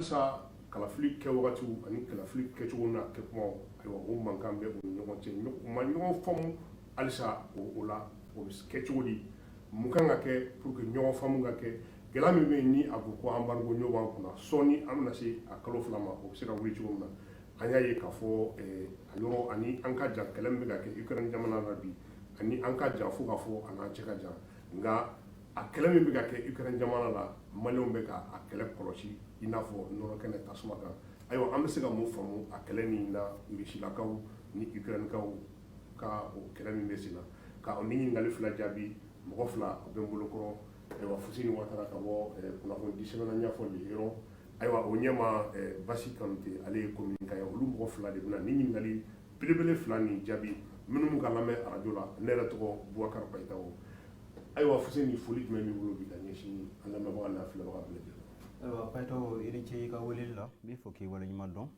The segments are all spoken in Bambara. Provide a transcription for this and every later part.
Sa kalafili kɛ wagati ani kalafili kɛcogo na kɛ kuma ayiwa o mankan bɛ o ɲɔgɔn cɛ ma ɲɔgɔn faamu halisa o la o bɛ kɛ cogo di mun kan ka kɛ pour que ɲɔgɔn faamu ka kɛ gɛlɛya min bɛ ni a ko an b'an ko ɲɔgɔn kunna sɔɔni an bɛna se a kalo fila ma o bɛ se ka wuli cogo min na an y'a ye k'a fɔ a yɔrɔ ani an ka jan kɛlɛ min bɛ ka kɛ Ukraine jamana na bi ani an ka jan fo k'a fɔ a n'an cɛ ka jan nka a kɛlɛ min bɛ ka kɛ Ukraine jamana la Maliens bɛ ka a kɛlɛ kɔlɔsi i n'a fɔ nɔnɔ kɛnɛ tasuma kan ayiwa an bɛ se ka mun faamu a kɛlɛ nin na Rusilakaw ni Ukrainekaw ka o kɛlɛ min bɛ sen na ka ni ɲininkali fila jaabi mɔgɔ fila u bɛ n bolokɔrɔ ayiwa Fuseni Watara ka bɔ kunnafoni di sɛbɛnna ɲɛfɔ le yɔrɔ ayiwa o ɲɛma Basi Kanute ale ye communicant ye olu mɔgɔ fila de bɛna ni ɲininkali belebele fila nin jaabi minnu ka lamɛn arajo la ne yɛrɛ tɔgɔ Bubakari Bayitaho ayiwa Fuseni foli jumɛn b'i bolo bi ka ɲɛsin an lamɛnbaga n'a filɛbaga bɛɛ lajɛlen ayiwa Bayitaho i ni ce i ka weleli la n b'i fo k'i waleɲuman dɔn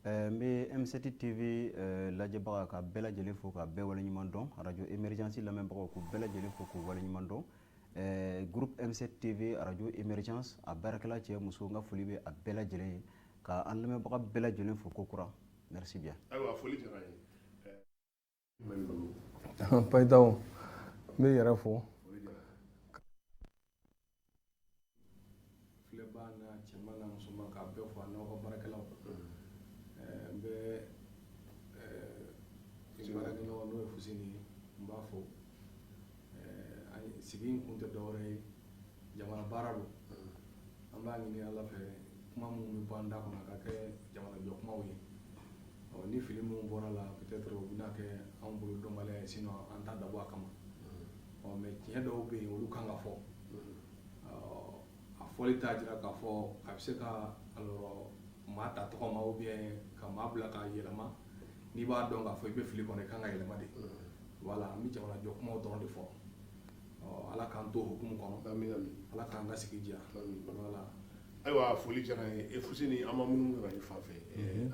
n bɛ M7 TV lajɛbaga ka bɛɛ lajɛlen fo ka bɛɛ waleɲuman dɔn radio Emergence lamɛnbagaw k'u bɛɛ lajɛlen fo k'u waleɲuman dɔn groupe M7 TV radio Emergence a baarakɛla cɛ muso n ka foli bɛ a bɛɛ lajɛlen ye ka an lamɛnbaga bɛɛ lajɛlen fo ko kura merci bien ayiwa foli diyara n ye Bayitaho n bɛ yɛrɛ fo filɛbaa n'a cɛman n'a musoman k'a bɛɛ fo a n'aw ka baarakɛlaw n bɛ baarakɛɲɔgɔn n'o ye Fuseni ye n b'a fo sigi in kun tɛ dɔwɛrɛ ye jamana baara don an b'a ɲini Ala fɛ kuma minnu bɛ bɔ an da kɔnɔ a ka kɛ jamanajɔ kumaw ye ni fili minnu bɔra la peut-être o bɛna kɛ anw bolo dɔnbaliya ye sinon an t'a dabɔ a kama mais tiɲɛ dɔw bɛ yen olu kan ka fɔ a fɔli t'a jira k'a fɔ a bɛ se ka maa ta tɔgɔ ma ou bien ka maa bila k'a yɛlɛma n'i b'a dɔn k'a fɔ i bɛ fili kɔnɔ i kan ka yɛlɛma de voilà an bɛ jamanajɔ kumaw dɔrɔn de fɔ Ala k'an to hukumu kɔnɔ Ala k'an ka sigi diya voilà ayiwa foli diyara n ye Fuseni an ma minnu ka nin fan fɛ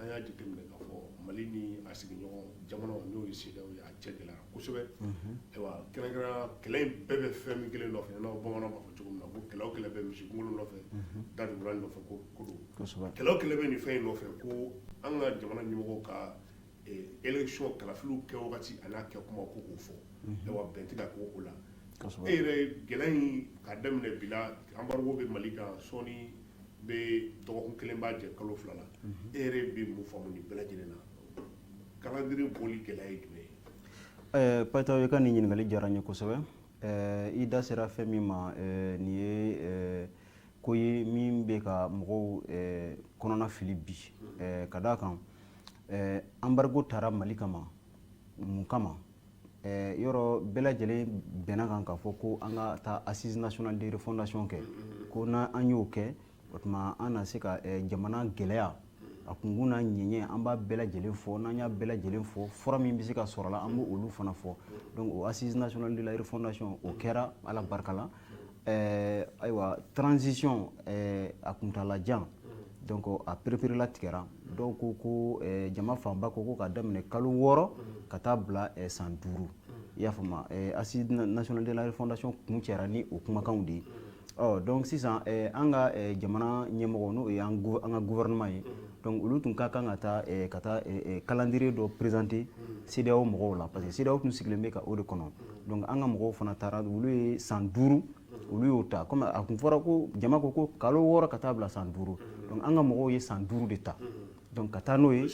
an y'a jateminɛ k'a fɔ Mali ni a sigiɲɔgɔn jamanaw n'o ye CEDEAO ye a cɛ gɛlɛyara kosɛbɛ ayiwa kɛrɛnkɛrɛnnenya kɛlɛ in bɛɛ bɛ fɛn min kelen nɔfɛ n'aw bamananw b'a fɔ cogo min na ko kɛlɛ o kɛlɛ bɛ misi kunkolo nɔfɛ dadugura nɔfɛ ko don kɛlɛ o kɛlɛ bɛ nin fɛn in nɔfɛ ko an ka jamana ɲɛmɔgɔw ka élection kalafiliw kɛ wagati a n'a kɛ kuma ko k'o fɔ ayiwa bɛn tɛ ka k'o la e yɛrɛ gɛlɛya in ka daminɛ bi la embargo bɛ Mali kan sɔɔni bɛ dɔgɔkun kelen b'a jɛ kalo fila la e yɛrɛ bɛ mun faamu nin bɛɛ lajɛlen na calendrier boli gɛlɛya ye jumɛn ye Bayitaho i ka nin ɲininkali diyara n ye kosɛbɛ i da sera fɛn min ma nin ye ko ye min bɛ ka mɔgɔw kɔnɔna fili bi ka d'a kan embargo taara Mali kama mun kama yɔrɔ bɛɛ lajɛlen bɛnna kan k'a fɔ ko an ka taa assise nationale de refondation kɛ ko n'an y'o kɛ o tuma an na se ka jamana gɛlɛya a kunkun n'a ɲɛɲɛ an b'a bɛɛ lajɛlen fɔ n'an y'a bɛɛ lajɛlen fɔ fɔra min bɛ se ka sɔrɔ a la an b'o olu fana fɔ donc o assise nationale de la refondation o kɛra Ala barika la ayiwa transition a kuntalajan donc a pereperela tigɛra dɔw ko jama fanba ko ka daminɛ kalo 6 ka taa bila san 5 i y'a faamu assise nationale de la refondation kun cɛra ni o kumakanw de ye donc sisan an ka jamana ɲɛmɔgɔ n'o ye an ka gouvernement ye donc olu tun ka kan ka taa calendrier dɔ présenter CEDEAO mɔgɔw la parce que CEDEAO tun sigilen bɛ ka o de kɔnɔ donc an ka mɔgɔw fana taara olu ye san 5 olu y'o ta comme a kun fɔra ko jama ko kalo 6 ka taa bila san 5 donc an ka mɔgɔw ye san 5 de ta donc ka taa n'o ye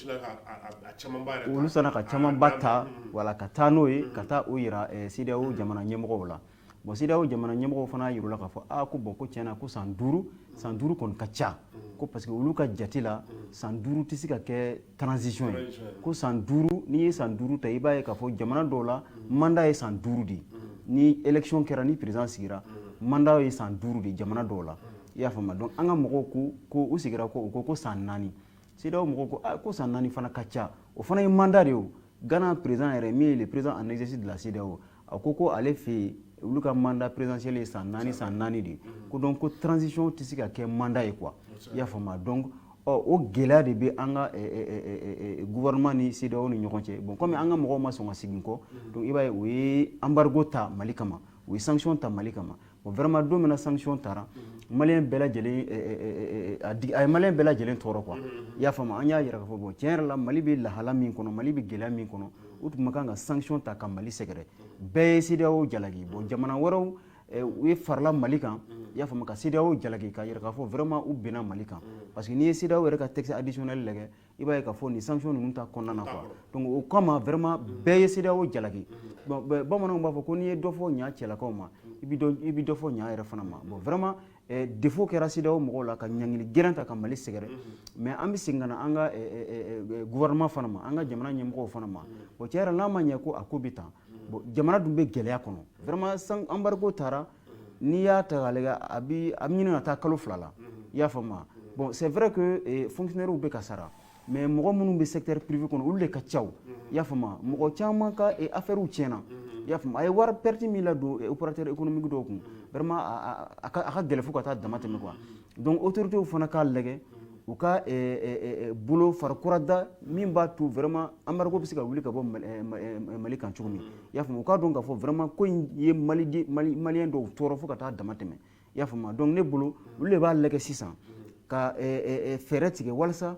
olu sera ka camanba ta wala ka taa n'o ye ka taa o yira CEDEAO jamana ɲɛmɔgɔw la bon CEDEAO jamana ɲɛmɔgɔw fana yir'u la k'a fɔ ko bon ko tiɲɛna ko san 5 kɔni ka ca ko parce que olu ka jate la san 5 tɛ se ka kɛ transition ye ko san 5 n'i ye san 5 ta i b'a ye k'a fɔ jamana dɔw la mandat ye san 5 de ni élection kɛra ni président sigira mandat ye san 5 de jamana dɔw la i y'a faamu donc an ka mɔgɔw ko u sigira ko san 4 CEDEAO mɔgɔw ko san 4 fana ka ca o fana ye mandat de ye o Ghana président yɛrɛ min ye le président en exercice de la CEDEAO a ko ale fɛ yen olu ka mandat présidentiel ye san 4 de ko donc ko transition tɛ se ka kɛ mandat ye quoi i y'a faamu donc o gɛlɛya de bɛ an ka gouvernement ni CEDEAO ni ɲɔgɔn cɛ bon comme an ka mɔgɔw ma sɔn ka segin kɔ donc i b'a ye o ye embargo ta Mali kama o ye sanction ta Mali kama bon vraiment don mina sanction tara malien bɛɛ lajɛlen a ye malien bɛɛ lajɛlen tɔɔrɔ quoi i y'a faamu an y'a yira k'a fɔ bon tiɲɛ yɛrɛ la Mali bɛ lahala min kɔnɔ Mali bɛ gɛlɛya min kɔnɔ u tun ma kan ka sanction ta ka Mali sɛgɛrɛ bɛɛ ye CEDEAO jalaki bon jamana wɛrɛw u ye farala Mali kan i y'a faamu ka CEDEAO jalaki k'a yira k'a fɔ vraiment u bɛnna Mali kan parce que n'i ye CEDEAO yɛrɛ ka texte additionnel lajɛ i b'a ye k'a fɔ nin sanction ninnu ta kɔnɔna na quoi donc o kama vraiment bɛɛ ye CEDEAO jalaki bon bamananw b'a fɔ ko n'i ye dɔ fɔ ɲa cɛlakaw ma i bɛ dɔ fɔ ɲa yɛrɛ fana ma bon vraiment défaut kɛra CEDEAO mɔgɔw la ka ɲangili gɛlɛn ta ka Mali sɛgɛrɛ mais an bɛ segin ka na an ka gouvernement fana ma an ka jamana ɲɛmɔgɔw fana ma bon tiɲɛ yɛrɛ n'a ma ɲɛ ko a ko bɛ tan bon jamana dun bɛ gɛlɛya kɔnɔ vraiment embargo taara n'i y'a ta k'a lajɛ a bɛ ɲini ka taa kalo 2 la i y'a faamu bon c'est vrai que fonctionnaires bɛ ka sara mais mɔgɔ minnu bɛ secteur privé kɔnɔ olu de ka ca i y'a faamu mɔgɔ caman ka affaire tiɲɛna i y'a faamu a ye wari perte min ladon opérateur économique dɔw kun vraiment a ka gɛlɛn fo ka taa dama tɛmɛ quoi donc autorités fana k'a lajɛ u ka bolo fari kura da min b'a to vraiment embargo bɛ se ka wuli ka bɔ Mali kan cogo min i y'a faamu u k'a dɔn k'a fɔ vraiment ko in ye maliyɛn dɔw tɔɔrɔ fo ka taa dama tɛmɛ i y'a faamu donc ne bolo olu de b'a lajɛ sisan ka fɛɛrɛ tigɛ walasa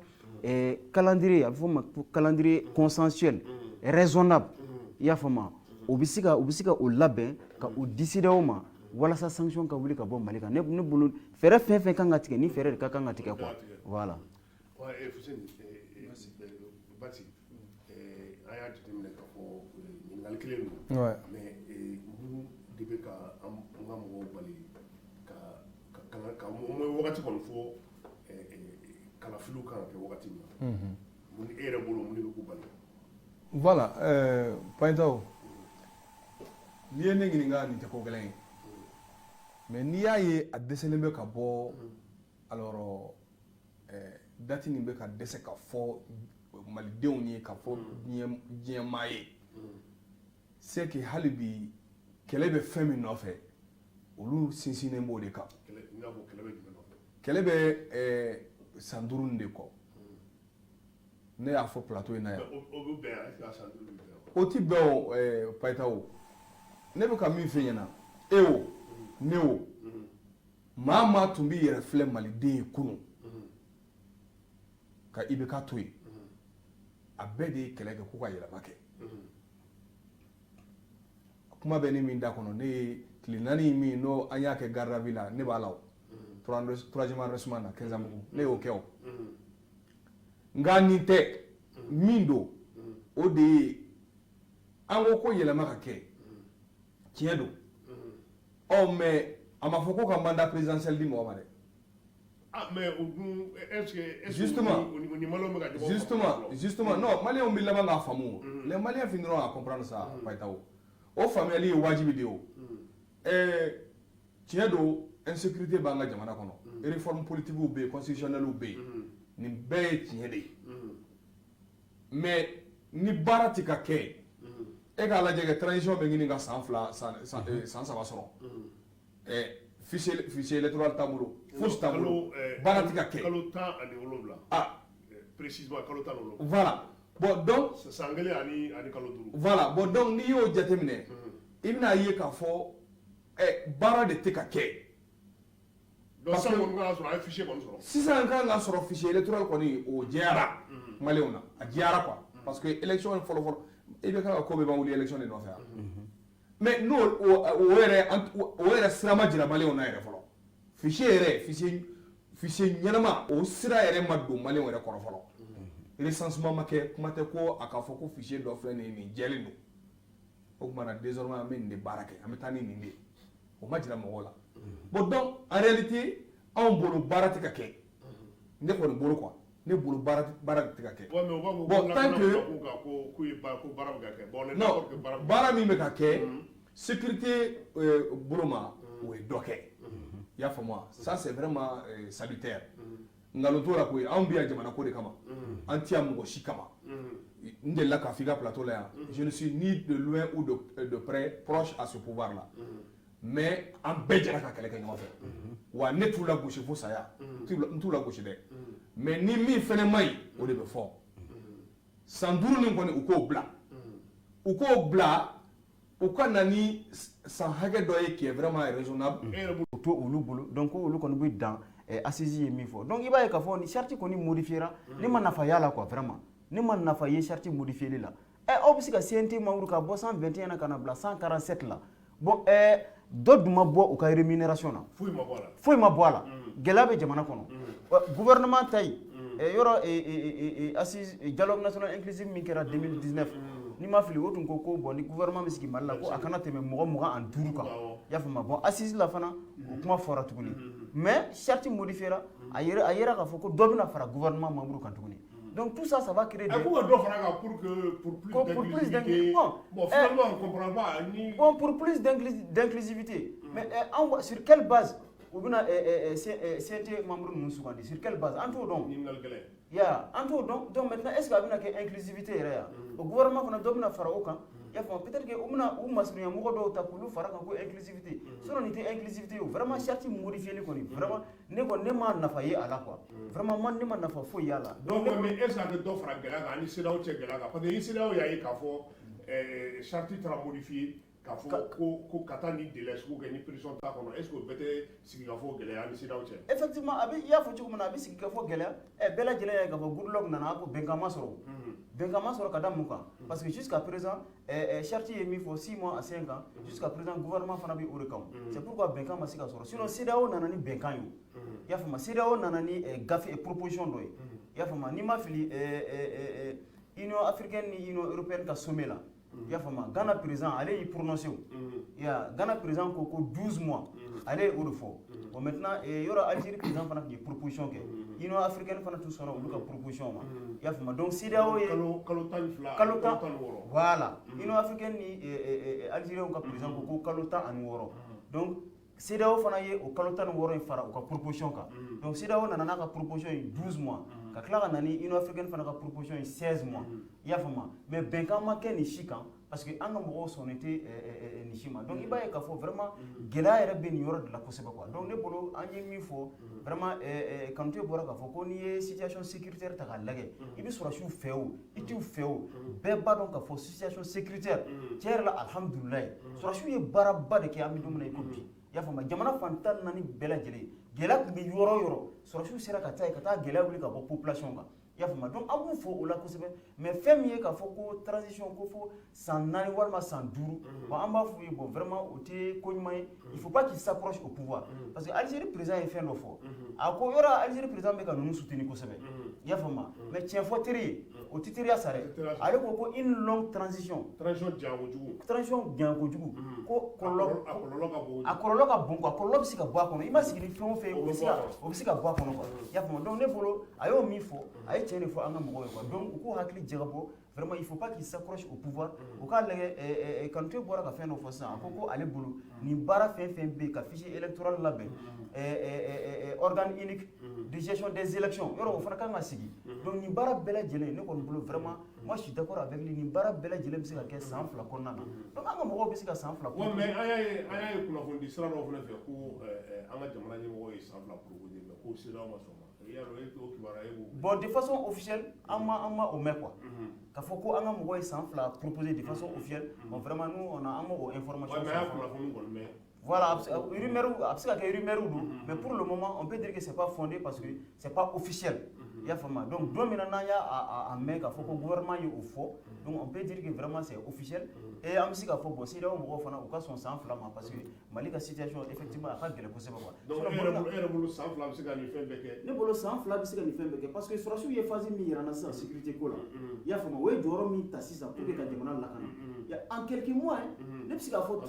calendrier a bɛ fɔ o ma calendrier consensuel raisonnable i y'a faamu u bɛ se ka o labɛn ka o di CEDEAO ma walasa sanction ka wuli ka bɔ Mali kan ne bolo fɛɛrɛ fɛn fɛn kan ka tigɛ ni fɛɛrɛ de ka kan ka tigɛ quoi voilà. Bati an y'a jateminɛ k'a fɔ ɲininkali kelen don mais mun de bɛ ka an ka mɔgɔw bali ka wagati kɔni fɔ kalafiliw kan ka kɛ wagati min na mun e yɛrɛ bolo mun de bɛ k'u bali. Voilà Paintaw n'i ye ne ɲininka nin tɛ ko gɛlɛn ye mais n'i y'a ye a dɛsɛlen bɛ ka bɔ alors date nin bɛ ka dɛsɛ ka fɔ malidenw ye ka fɔ diɲɛmaa ye c'est que hali bi kɛlɛ bɛ fɛn min nɔfɛ olu sinsinnen b'o de kan kɛlɛ bɛ san 5 nin de kɔ ne y'a fɔ plateau in na yan o ti bɛn o Paintaw ne bɛ ka min f'i ɲɛna e o ne o maa maa tun b'i yɛrɛ filɛ maliden ye kunun ka IBK to yen a bɛɛ de ye kɛlɛ kɛ k'u ka yɛlɛma kɛ kuma bɛ ne min da kɔnɔ ne ye tile 4 min n'o an y'a kɛ garde à vue la ne b'a la o troisième arrondissement na Kɛnzabugu ne y'o kɛ o nka nin tɛ min don o de ye an ko yɛlɛma ka kɛ tiɲɛ don mais a ma fɔ ko ka mandat présidentiel di mɔgɔ ma dɛ. Mais est-ce que justement non maliyɛnw bɛ laban k'a faamu les Maliens finiront à comprendre ça Paintaw o faamuyali ye wajibi de ye o tiɲɛ don insécurité b'an ka jamana kɔnɔ réforme politique bɛ yen constitutionnelle bɛ yen nin bɛɛ ye tiɲɛ de ye mais ni baara tɛ ka kɛ e k'a lajɛ kɛ transition bɛ ɲini ka san 3 sɔrɔ fichier électoral t'a bolo fosi t'a bolo baara tɛ ka kɛ kalo 17 précisément kalo 17 voilà bon donc san 1 ani kalo 5 voilà bon donc n'i y'o jateminɛ i bɛna ye k'a fɔ baara de tɛ ka kɛ parce que sisan kan ka sɔrɔ a ye fichier kɔni sɔrɔ sisan kan ka sɔrɔ fichier électoral kɔni o jɛyara maliyɛnw na a jɛyara quoi parce que élection fɔlɔ i bɛ ka ko bɛɛ b'an wuli élection de nɔfɛ yan mais n'o yɛrɛ sira ma jira maliyɛnw na yɛrɛ fɔlɔ fichier ɲɛnama o sira yɛrɛ ma don maliyɛnw yɛrɛ kɔrɔ fɔlɔ recensement ma kɛ kuma tɛ ko a k'a fɔ ko fichier dɔ filɛ nin jɛlen don o tuma na désormais an bɛ nin de baara kɛ an bɛ taa ni nin de ye o ma jira mɔgɔw la bon donc en réalité anw bolo baara tɛ ka kɛ ne kɔni bolo quoi ne bolo baara tɛ ka kɛ bon tant que non baara min bɛ ka kɛ sécurité bolo ma o ye dɔ kɛ i y'a faamu wa ça c'est vraiment salutaire nkalon t'o la koyi anw bɛ yan jamana ko de kama an tɛ yan mɔgɔ si kama n delila k'a fɔ i ka plateau la yan je ne suis ni de loin ou de près proche à ce pouvoir là mais an bɛɛ jɛra ka kɛlɛ kɛ ɲɔgɔn fɛ wa ne t'u la gosi fo saya n t'u la gosi dɛ mais ni min fɛnɛ ma ɲi o de bɛ fɔ san 5 nin kɔni u k'o bila u ka na ni san hakɛ dɔ ye qui est vraiment raisonnable. o to olu bolo donc olu kɔni bɛ dan assise ye min fɔ donc i b'a ye k'a fɔ ni charte kɔni modifiera ne ma nafa y'a la quoi vraiment ne ma nafa ye charte modifier la aw bɛ se ka CNT membre ka bɔ 121 na ka na bila 147 la bon dɔ dun ma bɔ u ka rémunération na foyi ma bɔ a la gɛlɛya bɛ jamana kɔnɔ gouvernement ta yi yɔrɔ assise dialogue national inclusive min kɛra 2019 ni ma fili o tun ko bon ni gouvernement bɛ sigi Mali la ko a kana tɛmɛ mɔgɔ 25 kan i y'a faamuya bon assise la fana o kuma fɔra tuguni mais charte modifiera a yera k'a fɔ ko dɔ bɛna fara gouvernement membre kan tuguni donc tout ça va créer des... pour plus d'inclusivité. Bon, finalement, on ne comprend pas. Bon, pour plus d'inclusivité. Mais sur quelle base CNT membre nous souvent sur quelle base? En tout donc. Donc maintenant, est-ce qu'il y a une inclusivité? Le gouvernement a donné un pharaon. Peut-être que on a masculin moko do ta kulu fara kan ko inclusivité so non était inclusivité vraiment charte modifier les koni vraiment ne ko ne ma nafa ye ala quoi vraiment man ne ma nafa fo yala donc mais est-ce que do fara gela ga ni sida o che gela ga parce que sida o yayi ka fo charte tra modifier ka fo ko kata ni délai ko ni prison ta kono est-ce que bete sigi ka fo gela ni sida o che effectivement abi ya fo chuko na abi sigi ka fo gela bela gela ya ka fo good luck nana ko benkama soro benkama soro kada muka parce que jusqu'à présent charte est mis pour 6 mois à 5 ans jusqu'à présent gouvernement fana bi orekam c'est pourquoi benkama sika soro sinon CEDEAO nana ni benkan yo ya fama CEDEAO nana ni gafi proposition do ya fama ni ma fili Union africaine ni Union européenne ka sommet là ya fama Ghana président allez y prononcer ya Ghana président ko 12 mois allez au refo bon maintenant il y aura Algérie président fana qui proposition que Union africaine fana tout sera ou ka proposition ma ya fama donc CEDEAO kalotan voilà Union africaine ni Algérie ka président ko kalotan an woro donc CEDEAO fana ye o kalotan woro fara o ka proposition ka donc CEDEAO nana ka proposition 12 mois ka kila ka nani Union africaine fana ka proposition 16 mois ya fama mais benkan ma kɛ ni si kan parce que an ka mɔgɔw sɔnni tɛ nin si ma donc i b'a ye k'a fɔ vraiment gɛlɛya yɛrɛ bɛ nin yɔrɔ de la kosɛbɛ quoi donc ne bolo an ye min fɔ vraiment Kanute bɔra k'a fɔ ko n'i ye situation sécuritaire ta k'a lajɛ i bɛ sɔrɔsiw fɛ o i t'u fɛ o bɛɛ b'a dɔn k'a fɔ situation sécuritaire tiɲɛ yɛrɛ la alhamdulilayi sɔrɔsiw ye baaraba de kɛ an bɛ don min na i ko bi i y'a faamuya jamana fan 14 bɛɛ lajɛlen gɛlɛya tun bɛ yɔrɔ o yɔrɔ sɔrɔsiw sera ka taa yen ka taa gɛlɛya wuli ka bɔ population kan i y'a faamuya donc an b'u fɔ o la kosɛbɛ mais fɛn min ye k'a fɔ ko transition ko fo san 4 walima san 5 bon an b'a f'u ye bon vraiment o tɛ ko ɲuman ye il faut pas qu'il s'approche au pouvoir parce que Algérie président ye fɛn dɔ fɔ a ko yɔrɔ Algérie président bɛ ka ninnu soutenir kosɛbɛ i y'a faamuya mais tiɲɛ fɔ teri ye o tɛ teriya sa dɛ ale ko une longue transition diyan kojugu ko a kɔlɔlɔ ka bon quoi kɔlɔlɔ bɛ se ka bɔ a kɔnɔ i ma sigi ni fɛn o fɛn o bɛ se ka bɔ a kɔnɔ quoi i y'a faamuya donc ne bolo a y'o min fɔ a ye tiɲɛ de fɔ an ka mɔgɔw ye quoi donc u k'u hakili jagabɔ vraiment il faut pas qu'il s'accroche au pouvoir o k'a lajɛ Kanute bɔra ka fɛn dɔ fɔ sisan a ko ale bolo nin baara fɛn fɛn bɛ yen ka fichier électoral labɛn organe unique de gestion des élections yɔrɔ o fana kan ka sigi donc nin baara bɛɛ lajɛlen ne kɔni bolo vraiment moi je suis d'accord avec lui nin baara bɛɛ lajɛlen bɛ se ka kɛ san 2 kɔnɔna na donc an ka mɔgɔw bɛ se ka san 2 kɔnɔna mais an y'a ye kunnafoni sira dɔw fana fɛ ko an ka jamana ɲɛmɔgɔ ye san 2 proposer mais ko CEDEAO ma sɔn bon de façon officielle an ma o mɛn quoi k'a fɔ ko an ka mɔgɔ ye san 2 proposer de façon officielle bon vraiment nous on a an ma o information voilà rumeur a bɛ se ka kɛ rumeur don mais pour le moment on peut dire que c'est pas fondé parce que c'est pas officiel i y'a faamuya donc don min na n'an y'a mɛn k'a fɔ ko gouvernement ye o fɔ donc on peut dire que vraiment c'est officiel et an bɛ se k'a fɔ bon CEDEAO mɔgɔw fana u ka sɔn san 2 ma parce que Mali ka situation effectivement a ka gɛlɛn kosɛbɛ quoi donc e yɛrɛ bolo san 2 bɛ se ka nin fɛn bɛɛ kɛ ne bolo san 2 bɛ se ka nin fɛn bɛɛ kɛ parce que sɔrɔsiw ye phase min yira n na sisan sécurité ko la i y'a faamuya o ye jɔyɔrɔ min ta sisan pour que ka jamana lakana en quelques mois ne bɛ se k'a fɔ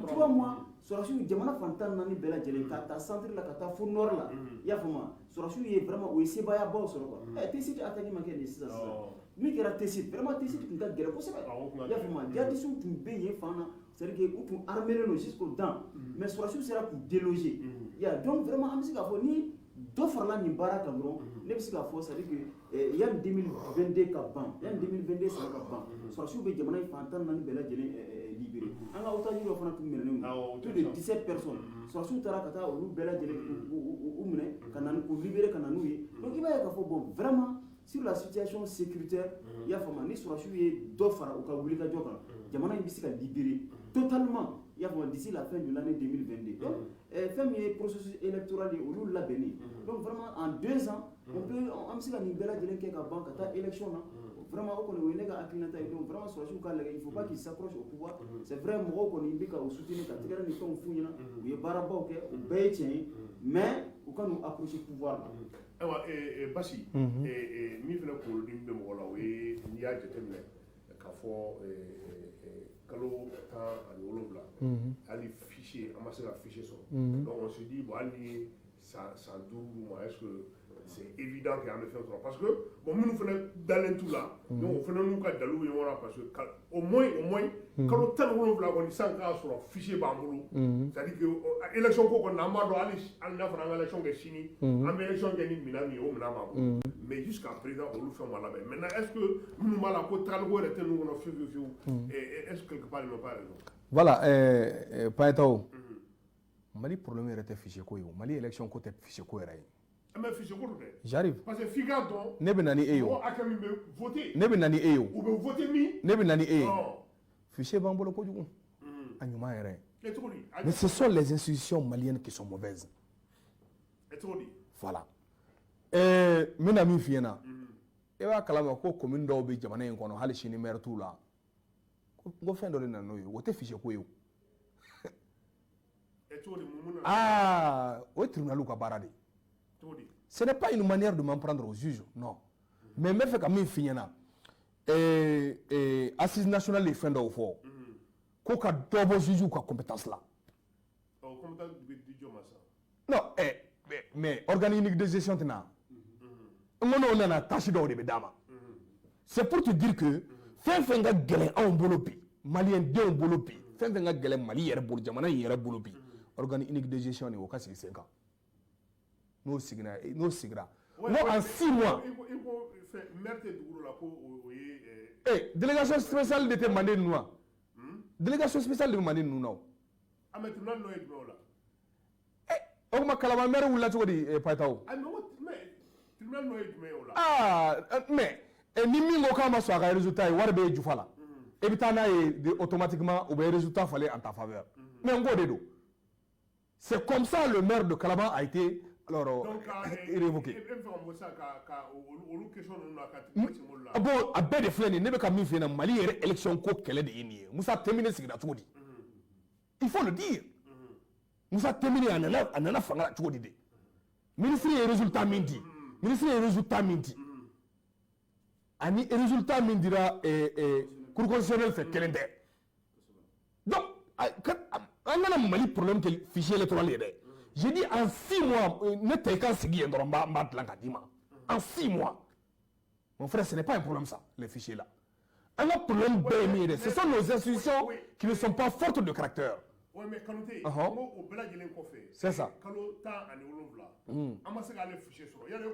3 mois sɔrɔsiw jamana fan 14 bɛɛ lajɛlen ka taa centre la ka taa fo nord la i y'a faamuya sɔrɔsiw ye vraiment o ye sebayabaw sɔrɔ quoi T-Site attaque ma kɛ nin sisan min kɛra T-Site vraiment T-Site tun ka gɛlɛn kosɛbɛ i y'a faamuya jihadistes tun bɛ yen fan na c'est à dire que u tun armés don jusqu'aux dents mais sɔrɔsiw sera k'u déloger i y'a donc vraiment an bɛ se k'a fɔ ni dɔ farala nin baara kan dɔrɔn ne bɛ se k'a fɔ c'est à dire que yanni 2022 ka ban yanni 2022 sara ka ban sɔrɔsiw bɛ jamana in fan 14 bɛɛ lajɛlen libéré an ka otage dɔ fana tun minɛnen don plus de 17 personnes sɔrɔsiw taara ka taa olu bɛɛ lajɛlen u minɛ ka na k'u libéré ka na n'u ye donc i b'a ye k'a fɔ bon vraiment sur la situation sécuritaire i y'a faamuya ni sɔrɔsiw ye dɔ fara u ka wulikajɔ kan jamana in bɛ se ka libérer totalement i y'a faamu d'ici la fin de l'année 2022 donc fɛn min ye processus électoral ye olu labɛnnen donc vraiment en 2 ans on peut an bɛ se ka nin bɛɛ lajɛlen kɛ ka ban ka taa élection na vraiment o kɔni o ye ne ka hakilinata ye donc vraiment sɔrɔsiw ka lajɛ il faut pas qu'ils s'accrochent au pouvoir c'est vrai mɔgɔw kɔni bɛ ka o soutenir ka tɛgɛrɛ ni fɛnw f'u ɲɛna u ye baarabaw kɛ o bɛɛ ye tiɲɛ ye mais u ka n'u accrocher pouvoir la. Ayiwa Basi min fana kunkolodimi bɛ mɔgɔ la o ye n'i y'a jateminɛ k'a fɔ kalo 17 hali fichier an ma se ka fichier sɔrɔ donc on se dit bon hali ni san 5 ma est-ce que c'est évident que an bɛ fɛn sɔrɔ parce que bon minnu fana dalen t'u la donc o fana n'u ka dalilu ye ɲɔgɔn na parce que au moins kalo 17 kɔni san k'a sɔrɔ fichier b'an bolo c'est-à-dire que élection ko kɔni an b'a dɔn hali n'a fɔra an ka élection kɛ sini an bɛ élection kɛ ni minɛn min ye o minɛn b'an bolo mais jusqu'à présent olu fɛn ma labɛn maintenant est-ce que minnu b'a la ko tagaliko yɛrɛ tɛ ninnu kɔnɔ fiyewu est-ce que quelque part ils n'ont pas raison. Voilà, Paetaw Mali problème yɛrɛ tɛ fichier ko ye o Mali élection ko tɛ fichier ko yɛrɛ ye. Mais fichier ko don dɛ. J'arrive. Parce que f'i k'a dɔn. Ne bɛ na ni e ye o. Mɔgɔ hakɛ min bɛ voter. Ne bɛ na ni e ye o. U bɛ voter min. Ne bɛ na ni e ye. Fichier b'an bolo kojugu. A ɲuman yɛrɛ. Mais ce sont les institutions maliennes qui sont mauvaises. Voilà. N bɛna min f'i ɲɛna. E b'a kalama ko commune dɔw bɛ jamana in kɔnɔ hali sini maire t'u la. N ko fɛn dɔ de nana n'o ye o tɛ fichier ko ye o. O ye tribunal ka baara de ye. Ce n'est pas une manière de m'en prendre aux juges, non. Mais n bɛ fɛ ka min f'i ɲɛna assise nationale ye fɛn dɔw fɔ ko ka dɔ bɔ juges ka compétence la. Non, mais organe unique de gestion tɛna. N ko n'o nana tâche dɔw de bɛ d'a ma. C'est pour te dire que fɛn fɛn ka gɛlɛn anw bolo bi maliyɛn denw bolo bi fɛn fɛn ka gɛlɛn Mali yɛrɛ bolo jamana in yɛrɛ bolo bi organe unique de gestion nin o ka sigi sen kan. N'o sigira n ko en 6 mois. Délégation spéciale de tɛ manden ninnu wa. Délégation spéciale de bɛ manden ninnu na o. O tuma Kalaban maire wulila cogo di Paetaw. Mais ni min ko k'a ma sɔn a ka résultat ye wari bɛ jufa la. E bɛ taa n'a ye automatiquement u bɛ résultat falen en ta faveur. Mais n k'o de don. C'est comme ça le maire de Kalaban a été alors révoqué. Bon a bɛɛ de filɛ nin ye ne bɛ ka min f'i ɲɛna Mali yɛrɛ élection ko kɛlɛ de ye nin ye Musa Tɛmini sigira cogo di. Il faut le dire. Musa Tɛmini a nana fanga la cogo di de. Ministre ye résultat min di. Ani résultat min dira cour constitutionnelle fɛ kelen tɛ. Donc an kana Mali problème kɛ fichier électoral ye dɛ. J'ai dit en 6 mois ne tɛ ka sigi yen dɔrɔn n b'a dilan ka d'i ma. En 6 mois. Mon frère, ce n'est pas un problème ça, les fichiers là. Un autre problème bête, ce sont nos institutions qui ne sont pas fortes de caractère. Oui, mais Kanouté, c'est ça.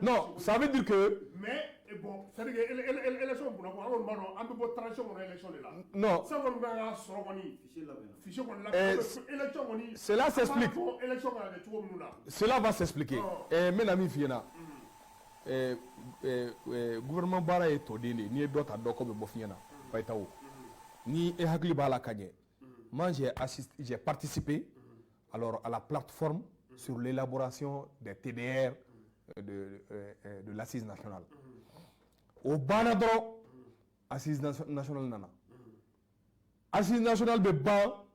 Non, ça veut dire que... Mais, bon, c'est-à-dire que l'élection, non. Cela s'explique. Cela va s'expliquer. Mes amis, Fiena, gouvernement Bara est au délai, ni d'autres à d'autres comme Bofiena, Paetaw. Ni Ehagli Bala Kanye. Moi, j'ai participé alors, à la plateforme sur l'élaboration des TDR de l'assise nationale. Au Banadro, assise nationale nana. Assise nationale de ban,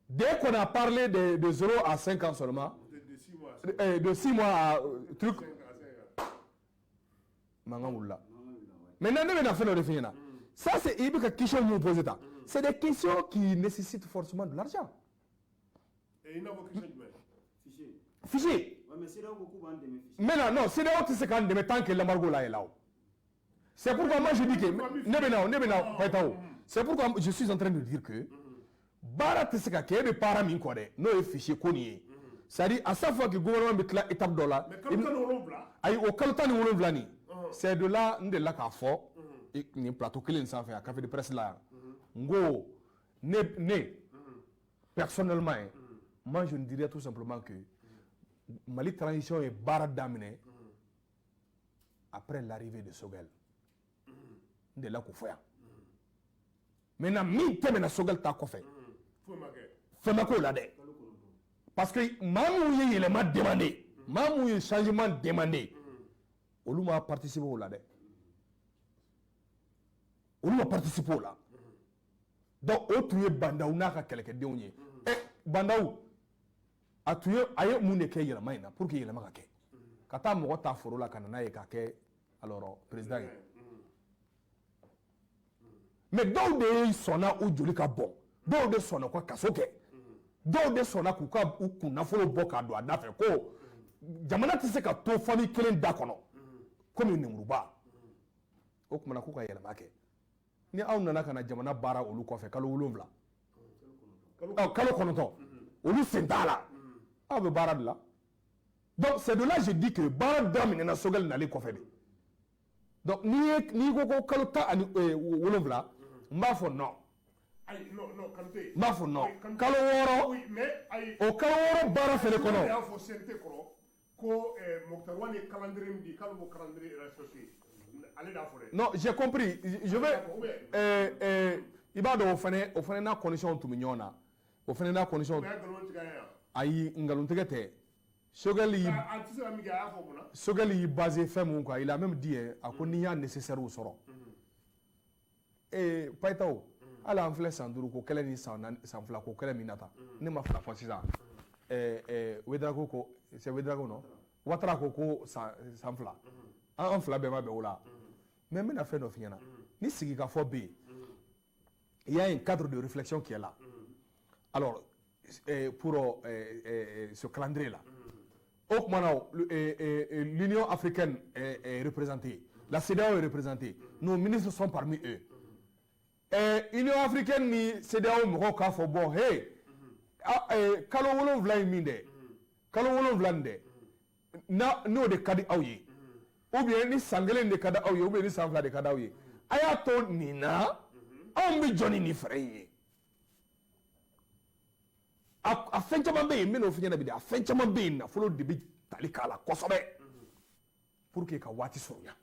dès qu'on a parlé de 0 à 5 ans seulement, de 6 mois à truc. Maintenant, on a fait le référendum. Ça, c'est une question que vous posez. C'est des questions qui nécessitent forcément de l'argent. Et il n'a pas question de fichier. Mais non, c'est là où tu sais quand même tant que l'embargo là est là. C'est pourquoi moi je dis que c'est pourquoi je suis en train de dire que Bara Tesseka qui est le paramin quoi non est fichier connu. C'est-à-dire à chaque fois que le gouvernement met la étape de là, au Kaltan Wolonvlani, c'est de là qu'a fait ni plateau clé sans faire café de presse là. Ngo personnellement moi je ne dirais tout simplement que Mali transition est Bara d'amener après l'arrivée de Sogel de là qu'on fait maintenant min tɛmɛna Sogɛl ta kɔfɛ fɛn ma k'o la dɛ parce que maa minnu ye yɛlɛma demandé maa minnu ye changement demandé olu ma participer o la dɛ olu ma participer o la donc o tun ye Bandaw n'a ka kɛlɛkɛdenw ye Bandaw a ye mun de kɛ yɛlɛma in na pour que yɛlɛma ka kɛ ka taa mɔgɔ ta foro la ka na n'a ye k'a kɛ alors président ye mais dɔw de sɔnna u joli ka bɔn dɔw de sɔnna ka kaso kɛ dɔw de sɔnna k'u ka u kun nafolo bɔ k'a don a da fɛ ko jamana tɛ se ka to famille kelen da kɔnɔ komi Nemuruba o kumana k'u ka yɛlɛma kɛ ni aw nana ka na jamana baara olu kɔfɛ kalo 7 kalo 9 olu sen t'a la aw bɛ baara de la donc c'est de là je dis que baara daminɛna Sogɛl nali kɔfɛ de donc n'i ko ko kalo 17 n b'a fɔ non n b'a fɔ non kalo 6 o kalo 6 baara fɛnɛ kɔnɔ y'a fɔ CNT kɔrɔ ko Mokhtar Wane ye calendrier min di k'ale b'o calendrier respecté ale d'a fɔ dɛ non j'ai compris je vais i b'a dɔn o fɛnɛ n'a condition tun bɛ ɲɔgɔn na o fɛnɛ n'a condition ayi nkalontigɛ tɛ Sogɛl y'i basé fɛn mun kan il a même dit a ko n'i y'a nécessaire sɔrɔ Payitaw hali an filɛ san 5 ko kɛlɛ ni san 2 ko kɛlɛ min nata ne ma fila fɔ sisan Ouédraogo ko c'est Ouédraogo non Ouattara ko san 2 an fila bɛɛ ma bɛn o la mais n bɛna fɛn dɔ f'i ɲɛna ni sigikafɔ bɛ yen il y a un cadre de réflexion qui est là alors pour ce calendrier là au kumana l'Union africaine est représentée la CEDEAO est représentée nos ministres sont parmi eux Union africaine ni CEDEAO mɔgɔw k'a fɔ bon hey kalo 7 in min dɛ kalo 7 in dɛ n'o de ka di aw ye ou bien ni san 1 de ka di aw ye ou bien ni san 2 de ka di aw ye a y'a to nin na anw bɛ jɔ ni nin fɛɛrɛ in ye a fɛn caman bɛ yen n bɛn'o f'i ɲɛna bi dɛ a fɛn caman bɛ yen nafolo de bɛ tali k'a la kosɛbɛ pour que ka waati surunya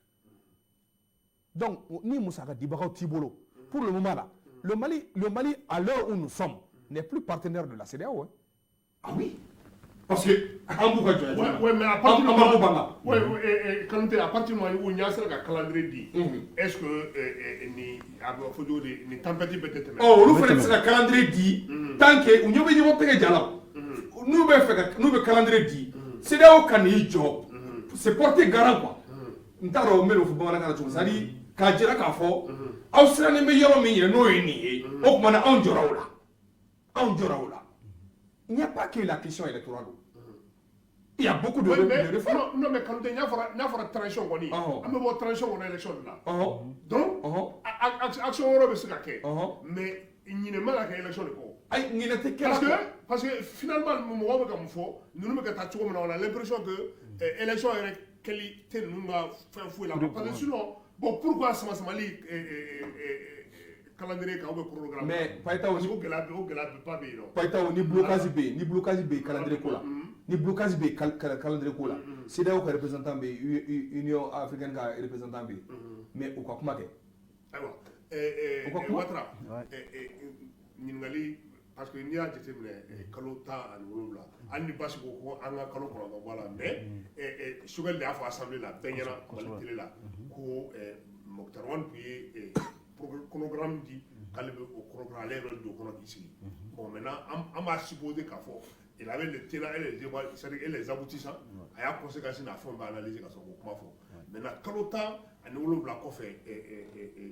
donc ni musaka dibagaw t'i bolo pour le moment là le Mali à l'heure où nous sommes n'est plus partenaire de la CEDEAO ah oui parce que an b'u ka jɔnya ouais mais à partir du moment Kanute à partir du moment où Nya sera ka calendrier di est-ce que ni a bɛ fɔ cogo di ni tempête bɛ tɛ tɛmɛ olu fana tɛ se ka calendrier di tant que u ɲɛ bɛ ɲɔgɔn tɛgɛ ja la n'u bɛ calendrier di CEDEAO ka n'i jɔ c'est porter garant quoi n t'a dɔn n bɛ n'o fɔ bamanankan na cogo c'est à dire k'a jira k'a fɔ aw sirannen bɛ yɔrɔ min ɲɛ n'o ye nin ye o kumana anw jɔra o la il n'y a pas que la question électorale il y a beaucoup de réformes non mais Kanute n'a fɔra transition kɔni an bɛ bɔ transition kɔnɔ élection de la donc action wɛrɛ bɛ se ka kɛ mais ɲinɛ ma ka kɛ élection de kɔ ayi ɲinɛ tɛ kɛ parce que finalement mɔgɔw bɛ ka mun fɔ ninnu bɛ ka taa cogo min na on a l'impression que élection yɛrɛ kɛli tɛ ninnu ka fɛn foyi la parce que sinon bon pourquoi sama-samali calendrier kan ou bien programme mais Payitaw o gɛlɛya bɛ ba bɛ yen nɔ Payitaw ni blocage bɛ yen calendrier ko la ni blocage bɛ yen calendrier ko la CEDEAO ka représentant bɛ yen Union africaine ka représentant bɛ yen mais u ka kuma kɛ ayiwa Ouattara ɲininkali parce que n'i y'a jateminɛ kalo 17 hali ni basi ko ko an ka kalo 9 bɔ a la mais Sogɛl de y'a fɔ assemblée la bɛɛ ɲɛna Mali télé la ko Mokhtar Wane tun ye chronogramme di k'ale bɛ o chronogramme ale yɛrɛ don o kɔnɔ k'i sigi bon maintenant an b'a supposer k'a fɔ il avait le tenants et les déboires c'est-à-dire et les aboutissants a y'a conséquence n'a fɛnw bɛ analyser ka sɔrɔ k'o kuma fɔ maintenant kalo 17 kɔfɛ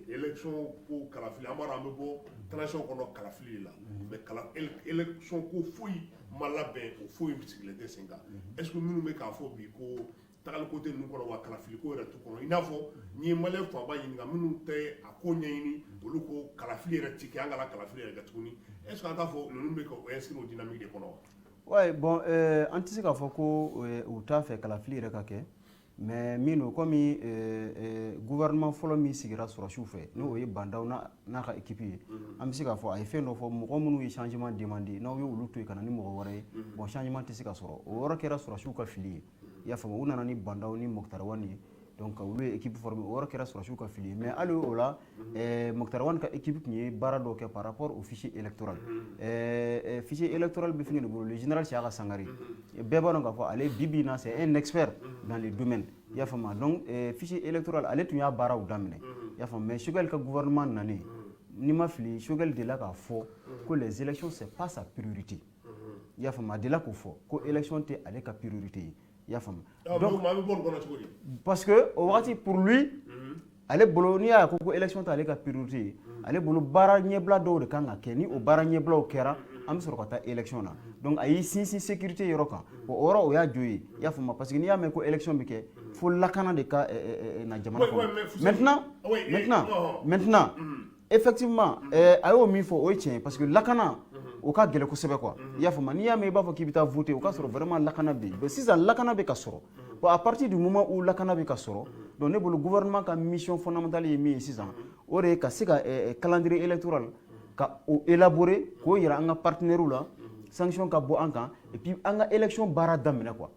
élection ko kalafili an b'a dɔn an bɛ bɔ transition kɔnɔ kalafili de la mais élection ko foyi ma labɛn o foyi sigilen tɛ sen kan est-ce que minnu bɛ k'a fɔ bi ko tagali ko tɛ ninnu kɔnɔ wa kalafili ko yɛrɛ t'u kɔnɔ i n'a fɔ n'i ye maliyɛn fanba ɲininka minnu tɛ a ko ɲɛɲini olu ko kalafili yɛrɛ ti kɛ an kana kalafili yɛrɛ kɛ tuguni est-ce que an t'a fɔ ninnu bɛ ka inscrire o dynamique de kɔnɔ wa. ouais bon an tɛ se k'a fɔ ko u t'a fɛ kalafili yɛrɛ ka kɛ mais min don komi gouvernement fɔlɔ min sigira sɔrɔsiw fɛ n'o ye Bandaw n'a ka équipe ye an bɛ se k'a fɔ a ye fɛn dɔ fɔ mɔgɔ minnu ye changement demandé n'aw ye olu to yen ka na ni mɔgɔ wɛrɛ ye bon changement tɛ se ka sɔrɔ o yɔrɔ kɛra sɔrɔsiw ka fili ye i y'a faamu u nana ni Bandaw ni Mokhtar Wane ye donc olu ye équipe formée o yɔrɔ kɛra sɔrɔsiw ka fili mais hali o la Mokhtar Wane ka équipe tun ye baara dɔ kɛ par rapport au fichier électoral fichier électoral bɛ fɛngɛ de bolo le général Siaka Sangare bɛɛ b'a dɔn k'a fɔ ale bi in na c'est un expert dans le domaine i y'a faamu donc fichier électoral ale tun y'a baaraw daminɛ i y'a faamu mais Choguel ka gouvernement nalen n'i ma fili Choguel delila k'a fɔ ko les élections c'est pas sa priorité i y'a faamu a delila k'o fɔ ko élection tɛ ale ka priorité ye i y'a faamu donc parce que o wagati pour lui ale bolo n'i y'a ko élection tɛ ale ka priorité ye ale bolo baara ɲɛbila dɔw de kan ka kɛ ni o baara ɲɛbilaw kɛra an bɛ sɔrɔ ka taa élection na donc a y'i sinsin sécurité yɔrɔ kan o yɔrɔ o y'a jo ye i y'a faamu parce que n'i y'a mɛn ko élection bɛ kɛ fo lakana de ka na jamana kɔnɔ maintenant effectivement a y'o min fɔ o ye tiɲɛ ye parce que lakana o ka gɛlɛn kosɛbɛ quoi i y'a faamu n'i y'a mɛn i b'a fɔ k'i bɛ taa voter o ka sɔrɔ vraiment lakana bɛ yen mais sisan lakana bɛ ka sɔrɔ bon à partir du moment où lakana bɛ ka sɔrɔ donc ne bolo gouvernement ka mission fondamentale ye min ye sisan o de ye ka se ka calendrier électoral ka o élaborer k'o yira an ka partenaires la sanction ka bɔ an kan et puis an ka élection baara daminɛ quoi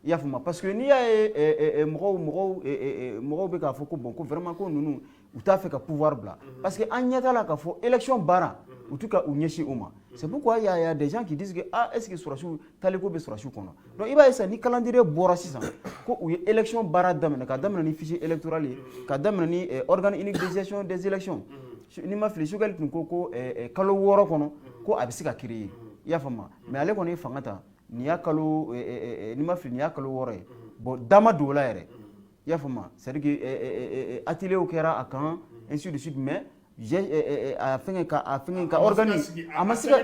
i y'a faamu parce que n'i y'a ye mɔgɔw bɛ k'a fɔ ko bon ko vraiment ko ninnu u t'a fɛ ka pouvoir bila parce que an ɲɛ t'a la k'a fɔ élection baara u t'u ka u ɲɛsin o ma c'est pourquoi il y a des gens qui disent que ah est-ce que sɔrɔsiw taliko bɛ sɔrɔsiw kɔnɔ donc i b'a ye sisan ni calendrier bɔra sisan ko u ye élection baara daminɛ ka daminɛ ni fichier électoral ye ka daminɛ ni organe unique de gestion des élections n'i ma fili Choguel tun ko kalo 6 kɔnɔ ko a bɛ se ka créer i y'a faamu mais ale kɔni ye fanga ta nin y'a kalo n'i ma fili nin y'a kalo 6 ye bon dama don o la yɛrɛ i y'a faamu c'est à dire que atelier kɛra a kan ainsi de suite mais a fɛngɛ ka organise a ma se ka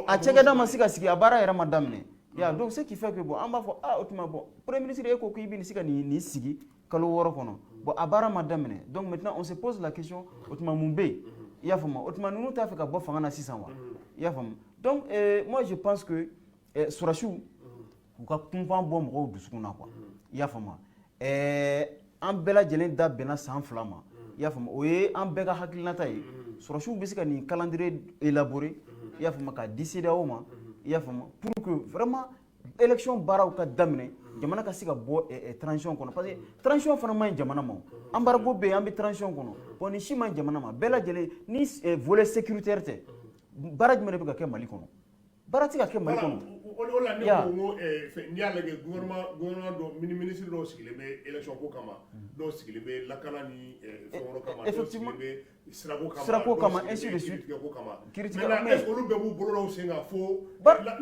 a cɛkɛda ma se ka sigi a baara yɛrɛ ma daminɛ ya donc ce qui fait que bon an b'a fɔ o tuma bon premier ministre e ko k'i bɛ se ka nin sigi kalo 6 kɔnɔ bon a baara ma daminɛ donc maintenant on se pose la question o tuma mun bɛ yen i y'a faamu o tuma ninnu t'a fɛ ka bɔ fanga na sisan wa i y'a faamu donc moi je pense que sɔrɔsiw u ka kunpan bɔ mɔgɔw dusukun na quoi i y'a faamu an bɛɛ lajɛlen da bɛnna san 2 ma i y'a faamu o ye an bɛɛ ka hakilinata ye sɔrɔsiw bɛ se ka nin calendrier élaborer i y'a faamu ka di CEDEAO ma i y'a faamu pour que vraiment élection baaraw ka daminɛ jamana ka se ka bɔ transition kɔnɔ parce que transition fana man ɲi jamana ma embargo bɛ yen an bɛ transition kɔnɔ bon nin si man ɲi jamana ma bɛɛ lajɛlen ni volet sécuritaire tɛ baara jumɛn de bɛ ka kɛ Mali kɔnɔ baara tɛ ka kɛ Mali kɔnɔ. o la ne ko n'i y'a lajɛ gouvernement dɔ ministre dɔw sigilen bɛ élection ko kama dɔw sigilen bɛ lakana ni fɛn wɛrɛw kama dɔw sigilen bɛ sirako kama ainsi de suite maintenant est-ce que olu bɛɛ b'u bolo dɔw sen kan fo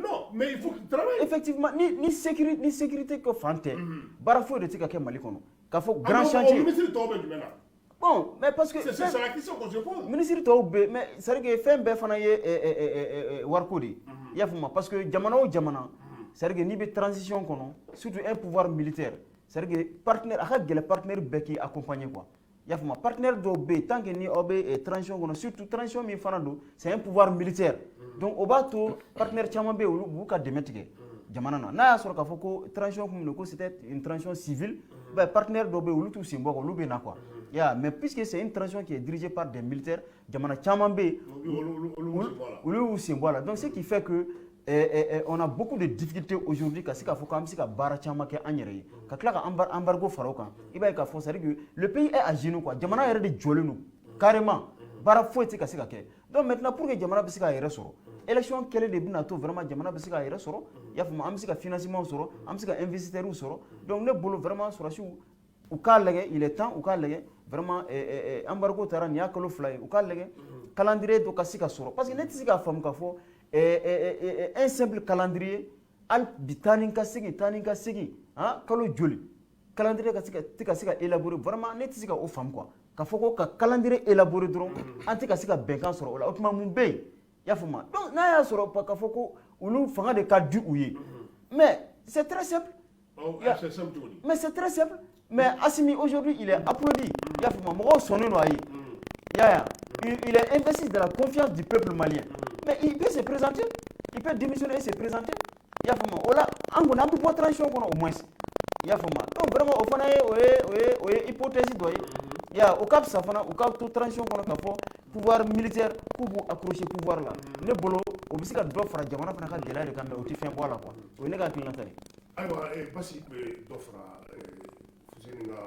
non mais il faut qu'il travaille effectivement ni sécurité ko fan tɛ baara foyi de tɛ ka kɛ Mali kɔnɔ k'a fɔ grand chantier ministre tɔw bɛ jumɛn na bon mais parce que c'est la question qu'on se pose ministre tɔw bɛ mais c'est à dire que fɛn bɛɛ fana ye wariko de ye i y'a faamu parce que jamana o jamana c'est à dire que n'i bɛ transition kɔnɔ surtout un pouvoir militaire c'est à dire que partenaire a ka gɛlɛn partenaire bɛɛ k'i accompagner quoi i y'a faamu partenaire dɔw bɛ yen tant que ni aw bɛ transition kɔnɔ surtout transition min fana don c'est un pouvoir militaire donc o b'a to partenaire caman bɛ yen olu b'u ka dɛmɛ tigɛ jamana na n'a y'a sɔrɔ k'a fɔ ko transition kun ko c'était une transition civile partenaire dɔw bɛ yen olu t'u sen bɔ olu bɛ na quoi mais puisque c'est une transition qui est dirigée par des militaires jamana caman bɛ yen olu y'u sen bɔ a la donc ce qui fait que on a beaucoup de difficultés aujourd'hui ka se k'a fɔ k'an bɛ se ka baara caman kɛ an yɛrɛ ye ka tila ka embargo fara o kan i b'a ye k'a fɔ c'est à dire que le pays est à genoux quoi jamana yɛrɛ de jɔlen don carrément baara foyi tɛ ka se ka kɛ donc maintenant pour que jamana bɛ se k'a yɛrɛ sɔrɔ élection kɛlen de bɛna to vraiment jamana bɛ se k'a yɛrɛ sɔrɔ i y'a faamu an bɛ se ka financement sɔrɔ an bɛ se ka investisseurs sɔrɔ donc ne bolo vraiment sɔrɔsiw u k'a lajɛ il est temps u k'a lajɛ vraiment embargo taara nin y'a kalo 2 ye u k'a lajɛ calendrier dɔ ka se ka sɔrɔ parce que ne tɛ se k'a faamu k'a fɔ un simple calendrier hali bi taa ni ka segin kalo joli calendrier tɛ ka se ka élaborer vraiment ne tɛ se ka o faamu quoi k'a fɔ ko ka calendrier élaborer dɔrɔn an tɛ ka se ka bɛnkan sɔrɔ o la o tuma mun bɛ yen i y'a faamu donc n'a y'a sɔrɔ k'a fɔ ko olu fanga de ka di u ye mais c'est très simple mais c'est très simple mais Assimi aujourd'hui il est applaudi i y'a faamu mɔgɔw sɔnnen don a ye il est investi de la confiance du peuple malien mais il peut se présenter il peut démissionner et se présenter i y'a faamu o la an kɔni an bɛ bɔ transition kɔnɔ au moins i y'a faamu donc vraiment o fana ye hypothèse dɔ ye o ka fisa fana u ka to transition kɔnɔ k'a fɔ pouvoir militaire k'u b'u accrocher pouvoir la ne bolo o bɛ se ka dɔ fara jamana fana ka gɛlɛya de kan mais o tɛ fɛn bɔ a la quoi o ye ne ka hakilinata ye. ayiwa Basi bɛ dɔ fara Fuseni ka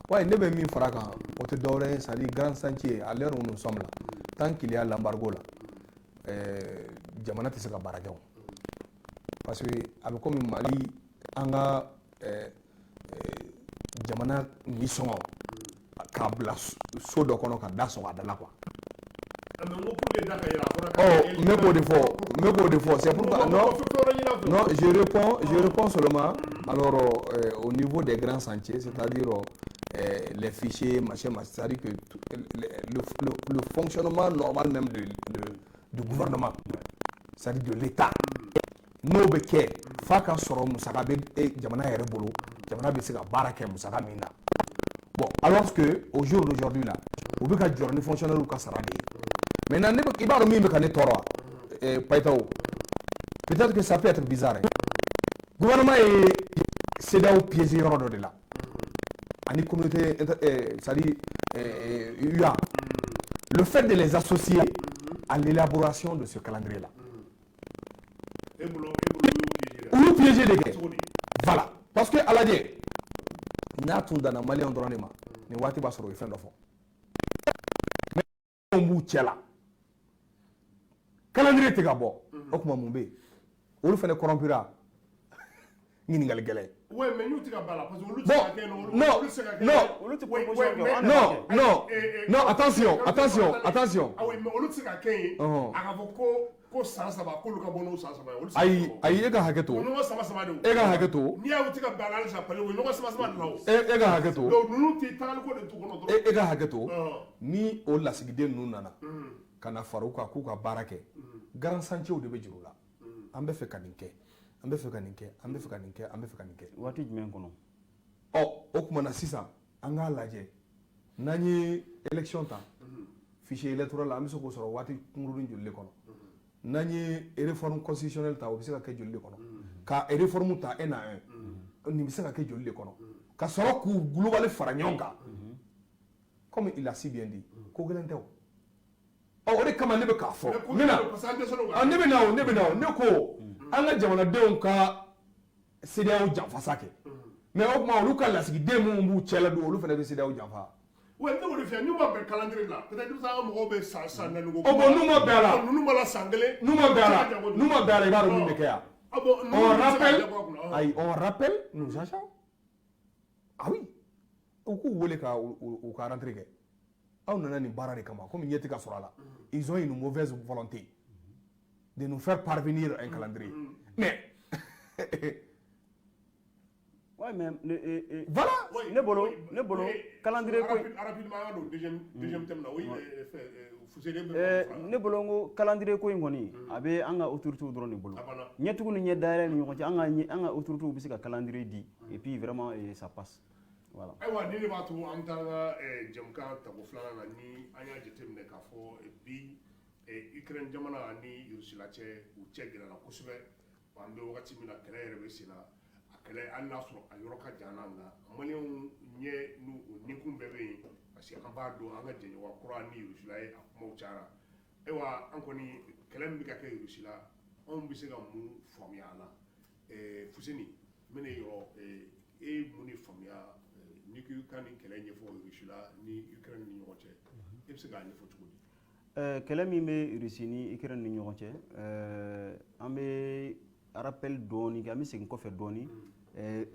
Ouais, ne bɛ min fara kan o tɛ dɔwɛrɛ ye, c'est à dire grand chantier à l'heure où nous sommes là tant qu'il y a l'embargo là jamana tɛ se ka baara kɛ o parce que a bɛ komi Mali an ka jamana nisɔngɔ k'a bila so dɔ kɔnɔ ka da sɔgɔ a da la quoi. Ne b'o de fɔ c'est pourquoi non je réponds seulement alors au niveau des grands chantiers, c'est-à-dire les fichiers machin, c'est-à-dire que le fonctionnement normal même du gouvernement, c'est-à-dire de l'État n'o bɛ kɛ f'a ka sɔrɔ musaka bɛ jamana yɛrɛ bolo, jamana bɛ se ka baara kɛ musaka min na. Bon, alors que au jour d'aujourd'hui là u bɛ ka jɔrɔ ni fonctionnaire ka sara de ye. Maintenant i b'a dɔn min bɛ ka ne tɔɔrɔ Payitaho, peut-être que ça peut être bizarre. Gouvernement ye CEDEAO piégé yɔrɔ dɔ de la ani communauté, c'est-à-dire UA, le fait de les associer à l'élaboration de ce calendrier là. Ou piégé de kɛ. Voilà, parce que ala lajɛ n'a tun danna maliyɛnw dɔrɔn de ma nin waati b'a sɔrɔ o ye fɛn dɔ fɔ. Mais b'u cɛ la calendrier tɛ ka bɔ o kuma mun bɛ yen olu fana corrompira ɲininkali gɛlɛn. Ouais, mais nous, tu vas pas là parce que non, attention. Ah oui, mais olu sera kay ko san saba ko lu ka bono san saba ayi e ka hakɛ to no sama de e ka hakɛ to ni ya wuti ka bala sa pale wo no sama de lawo e ka hakɛ to donc nunu ti tagal ko de tu kono e ka hakɛ to ni o lasigiden ninnu nana ka na fara u kan k'u ka baara kɛ grand chantier de bɛ juru la an bɛ fɛ ka nin kɛ an bɛ fɛ ka nin kɛ an bɛ fɛ ka nin kɛ an bɛ fɛ ka nin kɛ waati jumɛn kɔnɔ o kuma na sisan an k'a lajɛ n'an ye élection ta fichier électoral la an bɛ se k'o sɔrɔ waati kunkurunin joli de kɔnɔ n'an ye réforme constitutionnelle ta o bɛ se ka kɛ joli de kɔnɔ ka réforme ta 1 à 1 nin bɛ se ka kɛ joli de kɔnɔ ka sɔrɔ k'u global fara ɲɔgɔn kan comme il a si bien dit ko gɛlɛn tɛ o o de kama ne bɛ k'a fɔ ne bɛ na ne ko an ka jamanadenw ka CEDEAO janfasa kɛ mais o tuma olu ka lasigiden minnu b'u cɛla don olu fana bɛ CEDEAO janfa. Ouais, ne m'en fier, nous m'en bɛ calendrier là. Peut-être que ça va m'en bɛ san na nugo. Oh bon, nous m'en bɛ la. Nous m'en la san kelen. Nous m'en bɛ la. Nous m'en bɛ la, i b'a dɔn min bɛ kɛ yan. Ah bon, on rappelle nos agents. Ah oui. U k'u wele ka u ka rentrée kɛ. Aw nana nin baara de kama comme ɲɛ tɛ ka sɔrɔ a la. Ils ont une mauvaise volonté de nous faire parvenir un calendrier. Mais ouais, mais voilà. Ne bolo calendrier ko rapidement deuxième thème là oui ne bolo ngo calendrier ko ngoni abe anga autorité dron ne bolo ñetugu ni ñedare ni ñoko anga autorité bu sika calendrier di et puis vraiment ça passe voilà ay wa ni ba to am tanga jamka ta ko flana na ni anya jetemne ka fo bi Ukraine jamana ni Russia che u chegira la kusube wambe wakati mina kele yere besina akele alla so ayoro ka jananga malion nye nu ni kumbebe parce que amba do anga jenyo wa Qur'an ni Russia ay akuma uchara ewa ankoni kele mbika ke Russia on bi se ga mu fomiala fuseni mene yo muni fomia ni ku kan kele nye fo Russia ni Ukraine ni yoche e se ga nye fo tukudi kɛlɛ min bɛ Russie ni Ukraine ni ɲɔgɔn cɛ an bɛ rappel dɔɔni kɛ an bɛ segin kɔfɛ dɔɔni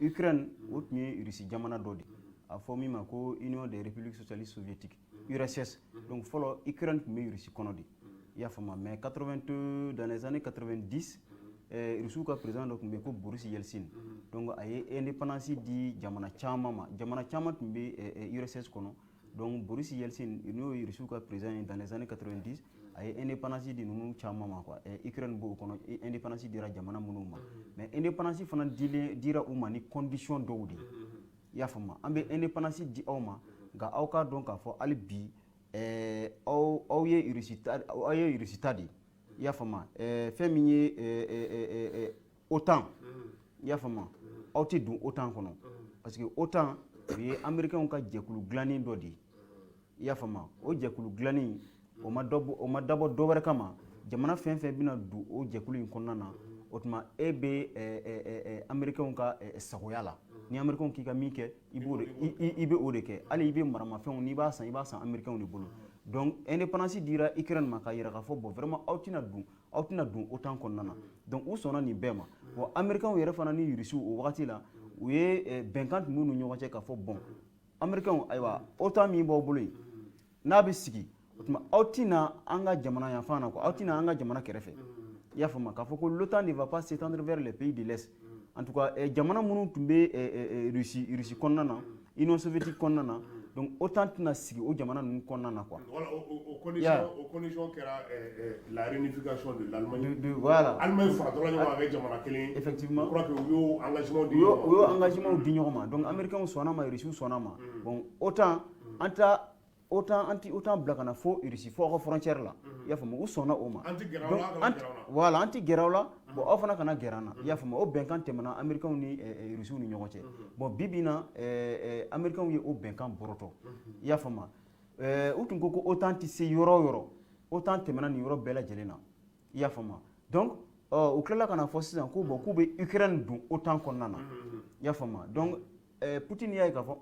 Ukraine o tun ye Russie jamana dɔ de a fɔ min ma ko Union des Républiques Socialistes Soviétiques URSS donc fɔlɔ Ukraine tun bɛ Russie kɔnɔ de i y'a faamu mais dans les années 90 Russiw ka président dɔ tun bɛ yen ko Boris Yeltsin donc a ye indépendance di jamana caman ma jamana caman tun bɛ URSS kɔnɔ. Donc Boris Yeltsin, il a reçu comme président dans les années 90, a eu indépendance de nous chamama quoi. Ukraine bo kono indépendance dira jamana munuma. Mais indépendance fana dira uma ni condition dowdi. Ya fama. Ambe indépendance di awma ga awka donc a fo ali bi aw ye université ya fama. Femi autant ya fama. Aw ti dun autant kono. Parce que autant les Américains ka jekulu glani dɔ di i y'a faamu o jɛkulu dilanni o ma dabɔ dɔ wɛrɛ kama jamana fɛn fɛn bɛna don o jɛkulu in kɔnɔna na o tuma e bɛ Américains ka sagoya la ni américain k'i ka min kɛ i bɛ o de kɛ hali i bɛ maramafɛnw n'i b'a san américain de bolo donc indépendance dira Ukraine ma k'a yira k'a fɔ bon vraiment aw tɛna dun OTAN kɔnɔna na donc u sɔnna nin bɛɛ ma bon américain yɛrɛ fana ni Russe o wagati la u ye bɛnkan tun b'u ni ɲɔgɔn cɛ k'a fɔ bon américain ayiwa OTAN min b'aw bolo yen n'a bɛ sigi o tuma aw tɛna an ka jamana yanfan na quoi aw tɛna an ka jamana kɛrɛfɛ i y'a faamu k'a fɔ ko l'OTAN ne va pas s'étendre vers les pays de l'Est en tout cas jamana minnu tun bɛ Russie kɔnɔna na Union soviétique kɔnɔna na donc OTAN tɛna sigi o jamana ninnu kɔnɔna na quoi. Voilà, au condition kɛra la réunification de l'Allemagne. Voilà. Allemagne fara dɔrɔn ɲɔgɔn avec jamana kelen. Effectivement. Je crois que u y'o engagement di ɲɔgɔn ma. U y'o engagement di ɲɔgɔn ma donc américains sɔnna ma Russiw sɔnna ma bon OTAN an ti OTAN bila ka na fo Russie fo aw ka frontière la i y'a faamu u sɔnna o ma. An ti gɛrɛ aw la kana gɛrɛ aw la. Voilà an ti gɛrɛ aw la bon aw fana kana gɛrɛ an na i y'a faamu o bɛnkan tɛmɛna américains ni Russiw ni ɲɔgɔn cɛ bon bi bi in na américains ye o bɛnkan bɔrɔtɔ i y'a faamu u tun ko OTAN ti se yɔrɔ o yɔrɔ OTAN tɛmɛna nin yɔrɔ bɛɛ lajɛlen na i y'a faamu donc u tilala ka na fɔ sisan ko bon k'u bɛ Ukraine dun OTAN kɔnɔna na i y'a faamu donc Poutine y'a ye k'a fɔ